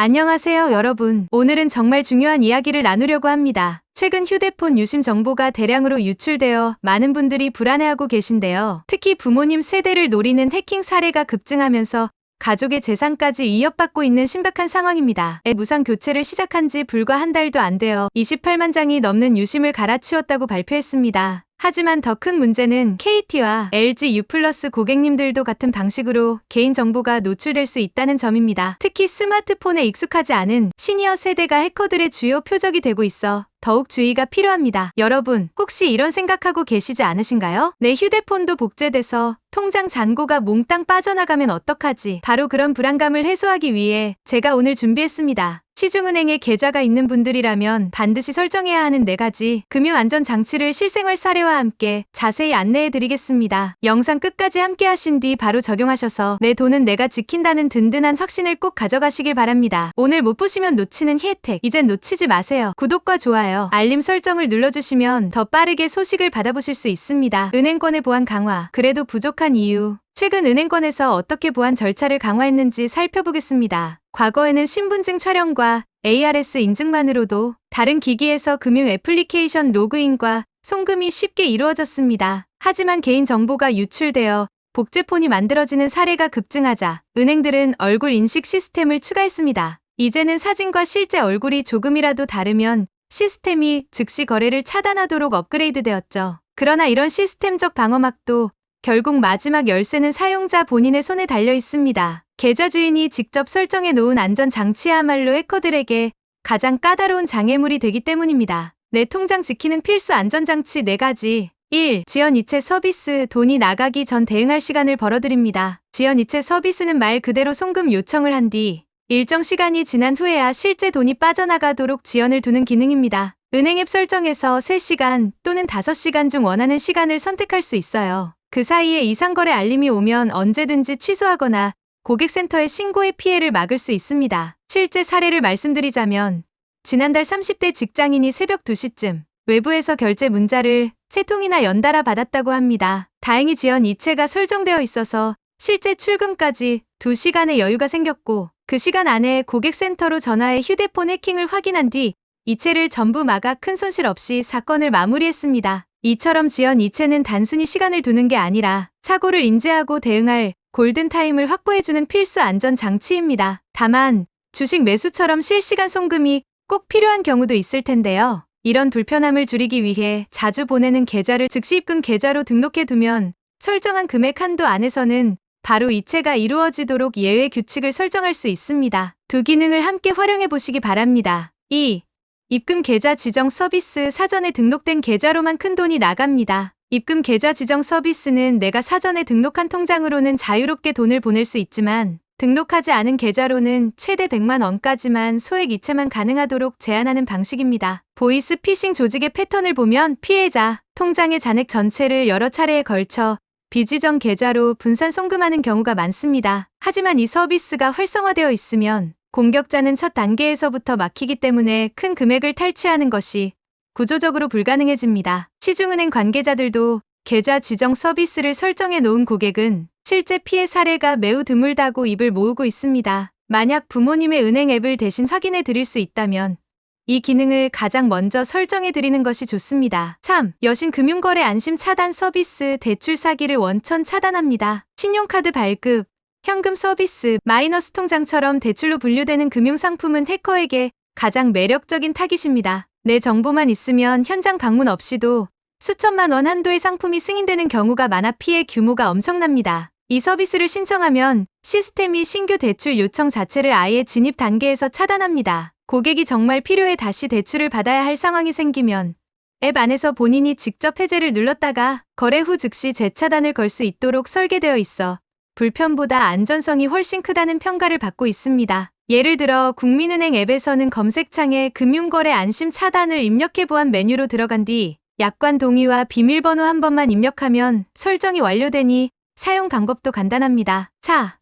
안녕하세요, 여러분. 오늘은 정말 중요한 이야기를 나누려고 합니다. 최근 휴대폰 유심 정보가 대량으로 유출되어 많은 분들이 불안해하고 계신데요. 특히 부모님 세대를 노리는 해킹 사례가 급증하면서 가족의 재산까지 위협받고 있는 심각한 상황입니다. 앱 무상 교체를 시작한 지 불과 한 달도 안 되어 28만 장이 넘는 유심을 갈아치웠다고 발표했습니다. 하지만 더 큰 문제는 KT와 LG U+ 고객님들도 같은 방식으로 개인정보가 노출될 수 있다는 점입니다. 특히 스마트폰에 익숙하지 않은 시니어 세대가 해커들의 주요 표적이 되고 있어 더욱 주의가 필요합니다. 여러분, 혹시 이런 생각하고 계시지 않으신가요? 내 휴대폰도 복제돼서 통장 잔고가 몽땅 빠져나가면 어떡하지? 바로 그런 불안감을 해소하기 위해 제가 오늘 준비했습니다. 시중은행에 계좌가 있는 분들이라면 반드시 설정해야 하는 4가지 금융안전장치를 실생활 사례와 함께 자세히 안내해드리겠습니다. 영상 끝까지 함께 하신 뒤 바로 적용하셔서 내 돈은 내가 지킨다는 든든한 확신을 꼭 가져가시길 바랍니다. 오늘 못 보시면 놓치는 혜택, 이젠 놓치지 마세요. 구독과 좋아요, 알림 설정을 눌러주시면 더 빠르게 소식을 받아보실 수 있습니다. 은행권의 보안 강화, 그래도 부족한 이유. 최근 은행권에서 어떻게 보안 절차를 강화했는지 살펴보겠습니다. 과거에는 신분증 촬영과 ARS 인증만으로도 다른 기기에서 금융 애플리케이션 로그인과 송금이 쉽게 이루어졌습니다. 하지만 개인정보가 유출되어 복제폰이 만들어지는 사례가 급증하자 은행들은 얼굴 인식 시스템을 추가했습니다. 이제는 사진과 실제 얼굴이 조금이라도 다르면 시스템이 즉시 거래를 차단하도록 업그레이드되었죠. 그러나 이런 시스템적 방어막도 결국 마지막 열쇠는 사용자 본인의 손에 달려 있습니다. 계좌 주인이 직접 설정해 놓은 안전장치야말로 해커들에게 가장 까다로운 장애물이 되기 때문입니다. 내 통장 지키는 필수 안전장치 4가지. 1. 지연 이체 서비스. 돈이 나가기 전 대응할 시간을 벌어드립니다. 지연 이체 서비스는 말 그대로 송금 요청을 한 뒤 일정 시간이 지난 후에야 실제 돈이 빠져나가도록 지연을 두는 기능입니다. 은행 앱 설정에서 3시간 또는 5시간 중 원하는 시간을 선택할 수 있어요. 그 사이에 이상거래 알림이 오면 언제든지 취소하거나 고객센터에 신고해 피해를 막을 수 있습니다. 실제 사례를 말씀드리자면 지난달 30대 직장인이 새벽 2시쯤 외부에서 결제 문자를 3통이나 연달아 받았다고 합니다. 다행히 지연 이체가 설정되어 있어서 실제 출금까지 2시간의 여유가 생겼고 그 시간 안에 고객센터로 전화해 휴대폰 해킹을 확인한 뒤 이체를 전부 막아 큰 손실 없이 사건을 마무리했습니다. 이처럼 지연 이체는 단순히 시간을 두는 게 아니라 사고를 인지하고 대응할 골든타임을 확보해주는 필수 안전장치입니다. 다만 주식 매수처럼 실시간 송금이 꼭 필요한 경우도 있을 텐데요. 이런 불편함을 줄이기 위해 자주 보내는 계좌를 즉시 입금 계좌로 등록해두면 설정한 금액 한도 안에서는 바로 이체가 이루어지도록 예외 규칙을 설정할 수 있습니다. 두 기능을 함께 활용해 보시기 바랍니다. 2. 입금 계좌 지정 서비스. 사전에 등록된 계좌로만 큰돈이 나갑니다. 입금 계좌 지정 서비스는 내가 사전에 등록한 통장으로는 자유롭게 돈을 보낼 수 있지만 등록하지 않은 계좌로는 최대 100만 원까지만 소액 이체만 가능하도록 제한하는 방식입니다. 보이스 피싱 조직의 패턴을 보면 피해자 통장의 잔액 전체를 여러 차례에 걸쳐 비지정 계좌로 분산 송금하는 경우가 많습니다. 하지만 이 서비스가 활성화되어 있으면 공격자는 첫 단계에서부터 막히기 때문에 큰 금액을 탈취하는 것이 구조적으로 불가능해집니다. 시중은행 관계자들도 계좌 지정 서비스를 설정해 놓은 고객은 실제 피해 사례가 매우 드물다고 입을 모으고 있습니다. 만약 부모님의 은행 앱을 대신 확인해 드릴 수 있다면 이 기능을 가장 먼저 설정해 드리는 것이 좋습니다. 3. 여신 금융거래 안심 차단 서비스. 대출 사기를 원천 차단합니다. 신용카드 발급, 현금 서비스, 마이너스 통장처럼 대출로 분류되는 금융상품은 해커에게 가장 매력적인 타깃입니다. 내 정보만 있으면 현장 방문 없이도 수천만 원 한도의 상품이 승인되는 경우가 많아 피해 규모가 엄청납니다. 이 서비스를 신청하면 시스템이 신규 대출 요청 자체를 아예 진입 단계에서 차단합니다. 고객이 정말 필요해 다시 대출을 받아야 할 상황이 생기면 앱 안에서 본인이 직접 해제를 눌렀다가 거래 후 즉시 재차단을 걸 수 있도록 설계되어 있어 불편보다 안전성이 훨씬 크다는 평가를 받고 있습니다. 예를 들어 국민은행 앱에서는 검색창에 금융거래 안심 차단을 입력해보안 메뉴로 들어간 뒤 약관 동의와 비밀번호 한 번만 입력하면 설정이 완료되니 사용 방법도 간단합니다. 4.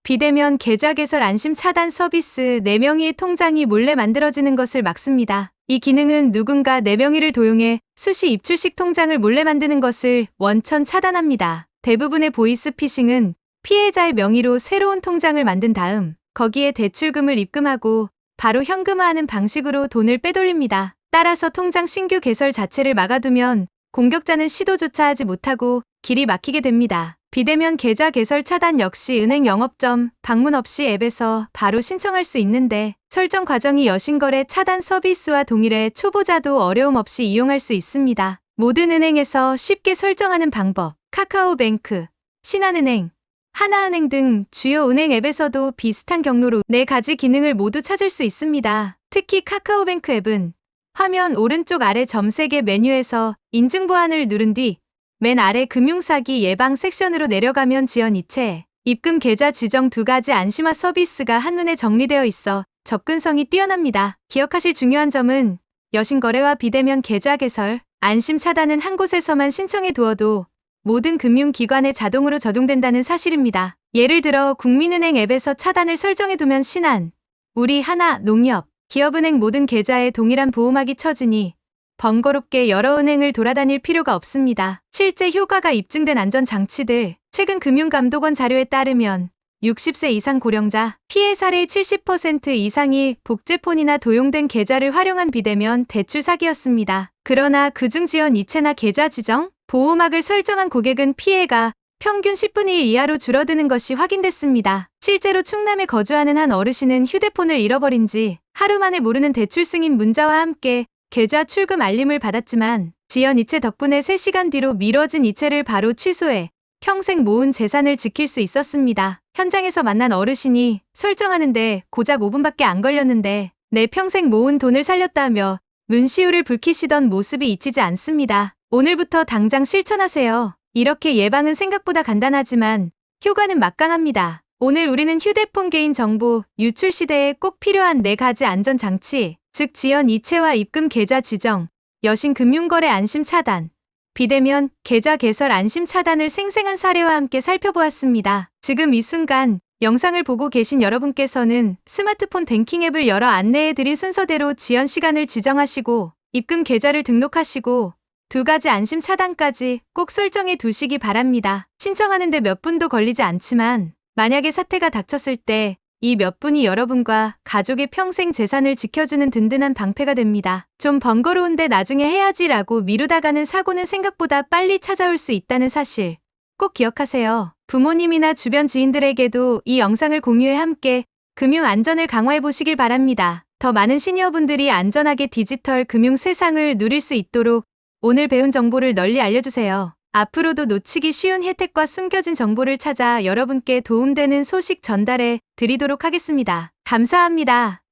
비대면 계좌 개설 안심 차단 서비스. 4명의 통장이 몰래 만들어지는 것을 막습니다. 이 기능은 누군가 4명이를 도용해 수시 입출식 통장을 몰래 만드는 것을 원천 차단합니다. 대부분의 보이스 피싱은 피해자의 명의로 새로운 통장을 만든 다음 거기에 대출금을 입금하고 바로 현금화하는 방식으로 돈을 빼돌립니다. 따라서 통장 신규 개설 자체를 막아두면 공격자는 시도조차 하지 못하고 길이 막히게 됩니다. 비대면 계좌 개설 차단 역시 은행 영업점 방문 없이 앱에서 바로 신청할 수 있는데 설정 과정이 여신거래 차단 서비스와 동일해 초보자도 어려움 없이 이용할 수 있습니다. 모든 은행에서 쉽게 설정하는 방법, 카카오뱅크, 신한은행, 하나은행 등 주요 은행 앱에서도 비슷한 경로로 4가지 기능을 모두 찾을 수 있습니다. 특히 카카오뱅크 앱은 화면 오른쪽 아래 점 3개 메뉴에서 인증 보안을 누른 뒤 맨 아래 금융사기 예방 섹션으로 내려가면 지연 이체, 입금 계좌 지정 2가지 안심화 서비스가 한눈에 정리되어 있어 접근성이 뛰어납니다. 기억하실 중요한 점은 여신거래와 비대면 계좌 개설, 안심 차단은 한 곳에서만 신청해 두어도 모든 금융기관에 자동으로 적용된다는 사실입니다. 예를 들어 국민은행 앱에서 차단을 설정해 두면 신한, 우리, 하나, 농협, 기업은행 모든 계좌에 동일한 보호막이 쳐지니 번거롭게 여러 은행을 돌아다닐 필요가 없습니다. 실제 효과가 입증된 안전장치들, 최근 금융감독원 자료에 따르면 60세 이상 고령자, 피해 사례의 70% 이상이 복제폰이나 도용된 계좌를 활용한 비대면 대출 사기였습니다. 그러나 그중 지연 이체나 계좌 지정, 보호막을 설정한 고객은 피해가 평균 10분의 1 이하로 줄어드는 것이 확인됐습니다. 실제로 충남에 거주하는 한 어르신은 휴대폰을 잃어버린 지 하루 만에 모르는 대출 승인 문자와 함께 계좌 출금 알림을 받았지만 지연 이체 덕분에 3시간 뒤로 미뤄진 이체를 바로 취소해 평생 모은 재산을 지킬 수 있었습니다. 현장에서 만난 어르신이 설정하는데 고작 5분밖에 안 걸렸는데 내 평생 모은 돈을 살렸다며 눈시울을 붉히시던 모습이 잊히지 않습니다. 오늘부터 당장 실천하세요. 이렇게 예방은 생각보다 간단하지만 효과는 막강합니다. 오늘 우리는 휴대폰 개인정보 유출 시대에 꼭 필요한 4가지 안전장치, 즉 지연 이체와 입금 계좌 지정, 여신 금융거래 안심 차단, 비대면 계좌 개설 안심 차단을 생생한 사례와 함께 살펴보았습니다. 지금 이 순간 영상을 보고 계신 여러분께서는 스마트폰 뱅킹 앱을 열어 안내해드린 순서대로 지연 시간을 지정하시고 입금 계좌를 등록하시고 2가지 안심 차단까지 꼭 설정해 두시기 바랍니다. 신청하는데 몇 분도 걸리지 않지만 만약에 사태가 닥쳤을 때 이 몇 분이 여러분과 가족의 평생 재산을 지켜주는 든든한 방패가 됩니다. 좀 번거로운데 나중에 해야지라고 미루다가는 사고는 생각보다 빨리 찾아올 수 있다는 사실 꼭 기억하세요. 부모님이나 주변 지인들에게도 이 영상을 공유해 함께 금융 안전을 강화해 보시길 바랍니다. 더 많은 시니어분들이 안전하게 디지털 금융 세상을 누릴 수 있도록 오늘 배운 정보를 널리 알려주세요. 앞으로도 놓치기 쉬운 혜택과 숨겨진 정보를 찾아 여러분께 도움되는 소식 전달해 드리도록 하겠습니다. 감사합니다.